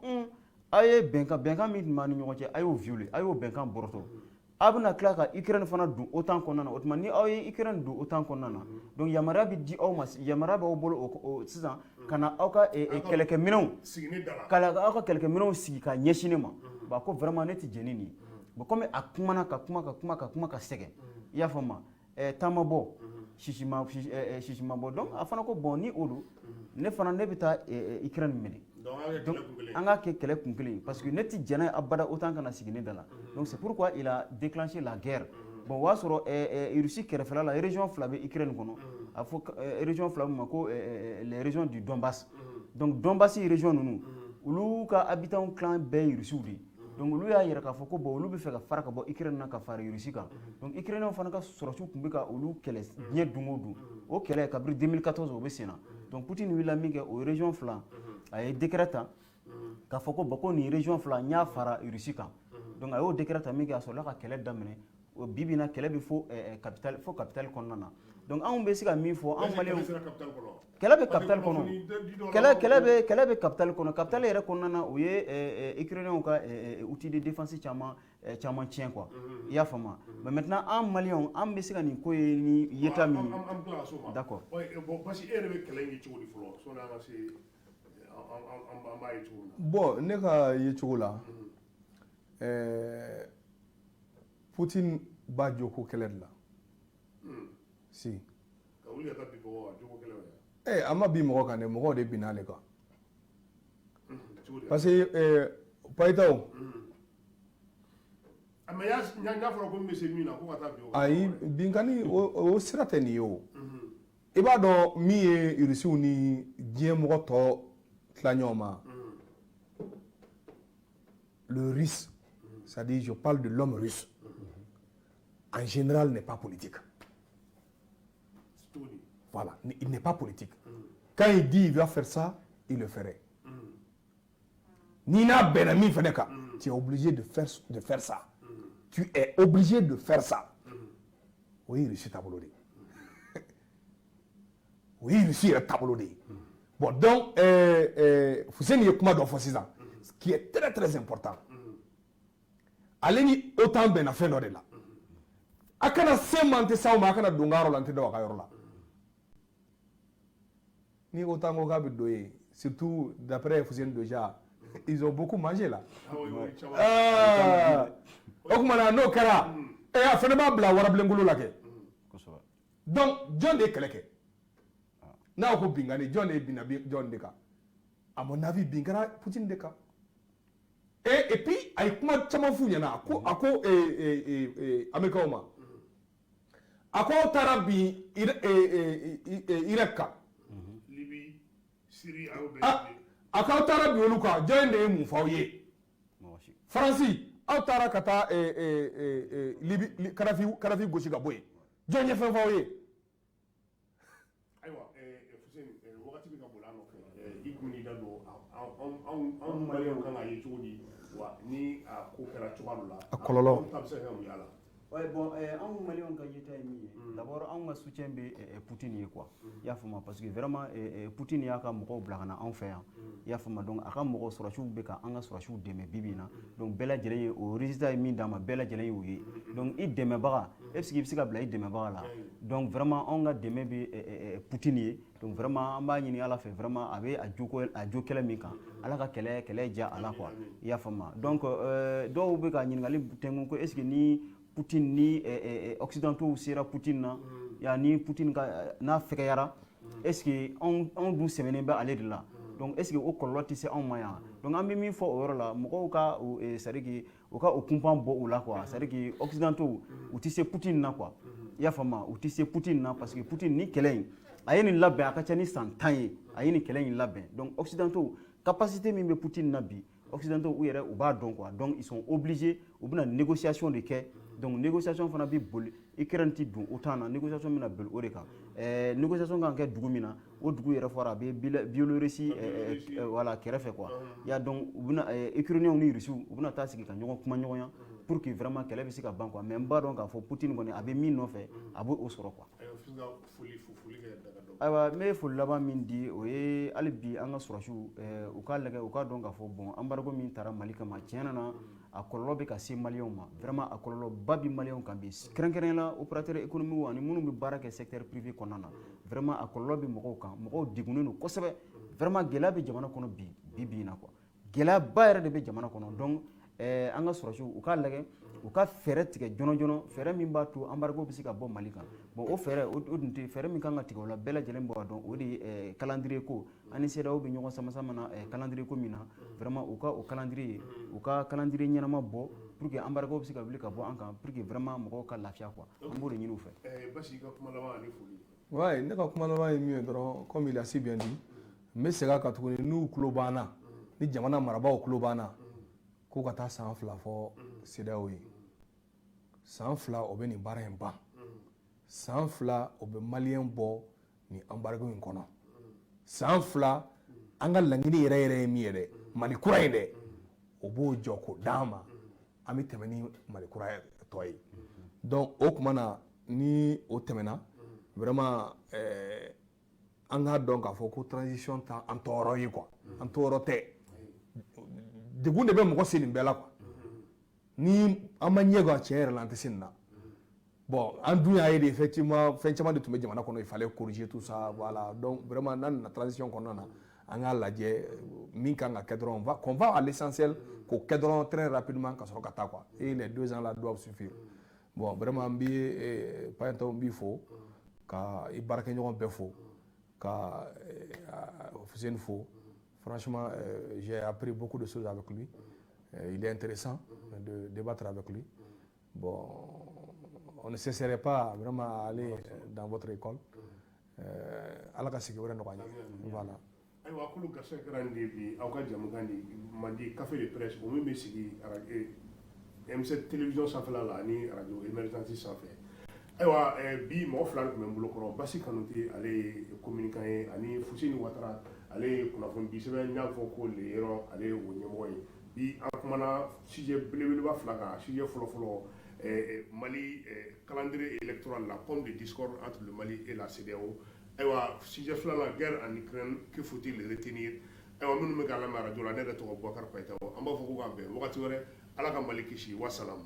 a ye bɛnkan min tun b'a ni ɲɔgɔn cɛ a y'o violer a y'o bɛnkan bɔrɔtɔ a bɛna tila ka Ukraine fana dun OTAN kɔnɔna na o tuma ni aw ye Ukraine dun OTAN kɔnɔna na donc yamaruya bɛ di aw ma yamaruya b'aw bolo sisan ka na aw ka kɛlɛkɛminɛnw aw ka kɛlɛkɛminɛnw sigi ka ɲɛsin ne ma bon a ko vraiment ne tɛ jɛn ni nin ye bon comme a kumana ka kuma ka sɛgɛn i y'a faamu taama bɔ sisi ma bɔ donc a fana ko bon ni o don ne bɛ taa Ukraine minɛ donc an ka kɛ kɛlɛ kun kelen parce que ne tɛ jɛn n'a ye abada OTAN kana sigi ne da la donc c'est pourquoi il a déclenché la guerre bon o y'a sɔrɔ Russie kɛrɛfɛla la région fila bɛ Ukraine kɔnɔ a fɔ région fila ma ko les régions du Donbass donc Donbass région ninnu olu ka habitants clan bɛɛ ye Russiw de ye donc olu y'a yira k'a fɔ ko bon olu bɛ fɛ ka fara ka bɔ Ukraine na ka fara Russie kan donc Ukrainiens fana ka sɔrɔsiw tun bɛ ka olu kɛlɛ diɲɛ don o don o kɛlɛ kabiri 2014 o bɛ sen na donc Poutine wulila min kɛ o ye région fila a ye décret ta k'a fɔ ko bon ko nin région fila n y'a fara Russie kan donc a y'o décret ta min kɛ a sɔrɔla ka kɛlɛ daminɛ o bi bi in na kɛlɛ bɛ fo capitale kɔnɔna na donc anw bɛ se ka min fɔ anw maliyɛnw kɛlɛ bɛ capitale kɔnɔ kɛlɛ bɛ capitale kɔnɔ capitale yɛrɛ kɔnɔna na o ye Ukrainiens ka outil de défense caman tiɲɛ quoi i y'a faamu mais maintenant an maliyɛnw an bɛ se ka nin ko ye ni yeta min ye d'accord bon parce que e yɛrɛ bɛ kɛlɛ in ye cogo di fɔlɔ sɔnni an ka se an b'a ye cogo min na bon ne ka ye cogo la Poutine b'a jɔ ko kɛlɛ de la si ka wuli ka taa bi mɔgɔ a jogo kɛlɛ ya an ma bi mɔgɔ kan dɛ mɔgɔw de binna ale kan parce que Payitaw mais y'a fɔra ko n bɛ se min na ko ka taa bi o ayi binkani o sira tɛ nin ye o i b'a dɔn min ye Russiw ni diɲɛ mɔgɔ tɔ tila ɲɔgɔn ma le russe c'est-à-dire je parle de l'homme russe en général n'est pas politique. Voilà, il n'est pas politique. Quand il dit il va faire ça, il le ferait. Nina Benami Feneka, tu es obligé de faire ça. Tu es obligé de faire ça. Oui, Russie taboulodé. Oui, Russie est taboulodé. Bon, donc, vous savez, il y a comment d'offre ce qui est très très important. Allez, ni autant ben a fait de là. Akana semante sa ma akana dungaro lante do akayoro la ni autant ko gabe doye surtout d'après Foussine déjà ils ont beaucoup mangé là o kuma na no kara a fana ba bla warable ngulu la ke donc John de keleke na ko bingani John de binabi John de ka à mon avis bingara Poutine de ka et puis ay kuma chama fu nyana ko ako américain ma ako taara bi Irak kan Libye Syrie a k'aw taara bi olu kan jɔn de ye mun f'aw ye Faransi aw taara ka taa Libye Kadhafi gosi ka bɔ yen jɔn ye fɛn f'aw ye ayiwa Fuseni wagati bɛ ka boli an nɔfɛ i kun y'i da don anw maliyɛnw kan k'a ye cogo di wa ni a ko kɛra cogoya dɔ la a kɔlɔlɔ anw ta bɛ se ka mun y'a la Ouais, bon, en Mali, on gagne d'abord, on a soutien de Poutine, quoi. Il y a parce que vraiment, Poutine, il y a un mot blagana en fait. Il y a donc, un mot sur la chou, beka, un sur la chou de mes bibina. Donc, Bella Jelly, au résultat, il dans ma Bella Jelly, oui. Donc, il demeure bara. Est-ce qu'il y a il demeure bara là? Donc, vraiment, on a demeuré Poutine. Donc, vraiment, on va y aller fait vraiment avec à Djokela Mika. Alors qu'elle est déjà à la quoi. Il y a fama. Donc, donc, beka, y a est-ce que ni Poutine ni occidentaux sera Poutine na ya ni Poutine na fekayara est-ce que on dou semene ba aller de là donc est-ce que au koloti c'est en moyen donc ambi mi fo oro la moko ka o c'est que o ka o kumpan bo ou là quoi c'est que occidentaux ou tisse Poutine na quoi ya fama ou tisse Poutine na parce que Poutine ni kelen ayeni labbe akacha ni santaye ayeni kelen labbe donc occidentaux capacité mi be Poutine na bi occidentaux ou yere ou ba donc quoi donc ils sont obligés ou bien négociation de quai donc négociation fana bi bol ikranti dun autant na négociation mina bol o de kan négociation kan ke dugu mina o dugu yɛrɛ fɔra be Biélorussie voilà kɛrɛfɛ quoi ya donc u bina Ukrainiens ni Russes u bina taa sigi ka ɲɔgɔn kuma ɲɔgɔnya pour que vraiment kɛlɛ bɛ se ka ban quoi mais n b'a dɔn k'a fɔ Poutine kɔni a bɛ min nɔfɛ a b'o sɔrɔ quoi ayiwa n bɛ foli laban min di o ye hali bi an ka sɔrɔsiw u k'a lajɛ u k'a dɔn k'a fɔ bon embargo min taara Mali kama tiɲɛ na a kɔlɔlɔ bɛ ka se maliyɛnw ma vraiment a kɔlɔlɔba bi maliyɛnw kan bi kɛrɛnkɛrɛnnenya la opérateur économique ani minnu bɛ baara kɛ secteur privé kɔnɔna na vraiment a kɔlɔlɔ bɛ mɔgɔw kan mɔgɔw degunnen don kosɛbɛ vraiment gɛlɛya bɛ jamana kɔnɔ bi in na quoi gɛlɛyaba yɛrɛ de bɛ jamana kɔnɔ donc an ka sɔrɔsiw u k'a lajɛ u ka fɛɛrɛ tigɛ jɔnɔ fɛɛrɛ min b'a to embargo bɛ se ka bɔ Mali kan bon o fɛɛrɛ o dun tɛ fɛɛrɛ min kan ka tigɛ o la bɛɛ lajɛlen b'a dɔn o de ye calendrier ko ani CEDEAO bɛ ɲɔgɔn sama na calendrier ko min na vraiment u ka o calendrier u ka calendrier ɲɛnama bɔ pour que embargo bɛ se ka wuli ka bɔ an kan pour que vraiment mɔgɔw ka lafiya quoi an b'o de ɲini u fɛ. Basi ka kuma laban ani foli. Ouais, ne ka kuma laban ye min ye dɔrɔn comme il a si bien dit n bɛ segin a kan tuguni n'u tulo banna ni jamana marabaaw tulo banna k'u ka taa san 2 fɔ CEDEAO ye san 2 o bɛ nin baara in ban san 2 o bɛ maliyɛn bɔ nin embargo in kɔnɔ san 2 an ka laɲini yɛrɛ ye min ye dɛ Mali kura in dɛ o b'o jɔ k'o d'an ma an bɛ tɛmɛ ni Mali kura tɔ ye donc o tuma na ni o tɛmɛna vraiment an k'a dɔn k'a fɔ ko transition ta an tɔɔrɔ ye quoi an tɔɔrɔ tɛ degun de bɛ mɔgɔ se nin bɛɛ la quoi ni an ma ɲɛ gan tiɲɛ yɛrɛ la an tɛ se nin na bon an dun y'a ye de effectivement fɛn caman de tun bɛ jamana kɔnɔ il fallait corriger tout ça voilà donc vraiment n'an nana transition kɔnɔna na an k'a lajɛ min kan ka kɛ dɔrɔn qu'on va à l'essentiel k'o kɛ dɔrɔn très rapidement ka sɔrɔ ka taa quoi et les 2 ans là doivent suffire bon vraiment n bɛ Payentaw n b'i fo ka i baarakɛɲɔgɔn bɛɛ fo ka Fuseni fo franchement j'ai appris beaucoup de choses avec lui il est intéressant de débattre avec lui bon on ne cesserait pas vraiment à aller dans votre école ala ka sigi wɛrɛ nɔgɔya voilà ayiwa kulu gasa kɛra nin de bi aw ka jamu kan di Mandi café de presse o min bɛ sigi M7 télévision sanfɛla la ani radio émergence sanfɛ ayiwa bi mɔgɔ 2 de tun bɛ n bolokɔrɔ Basi Kanute ale ye communicant ye ani Fuseni Watara ale ye kunnafoni di sɛbɛn n y'a fɔ ko le yɔrɔ ale ye o ɲɛmɔgɔ ye bi an kumana sujet belebeleba 2 kan sujet fɔlɔfɔlɔ Mali calendrier électoral la pomme de discorde entre le Mali et la CEDEAO ayiwa sujet 2 guerre en Ukraine que faut-il retenir ayiwa minnu bɛ k'a lamɛn radio la ne yɛrɛ tɔgɔ Boubacar Payetaw an b'a fɔ ko k'an bɛn wagati wɛrɛ ala ka Mali kisi wasalamu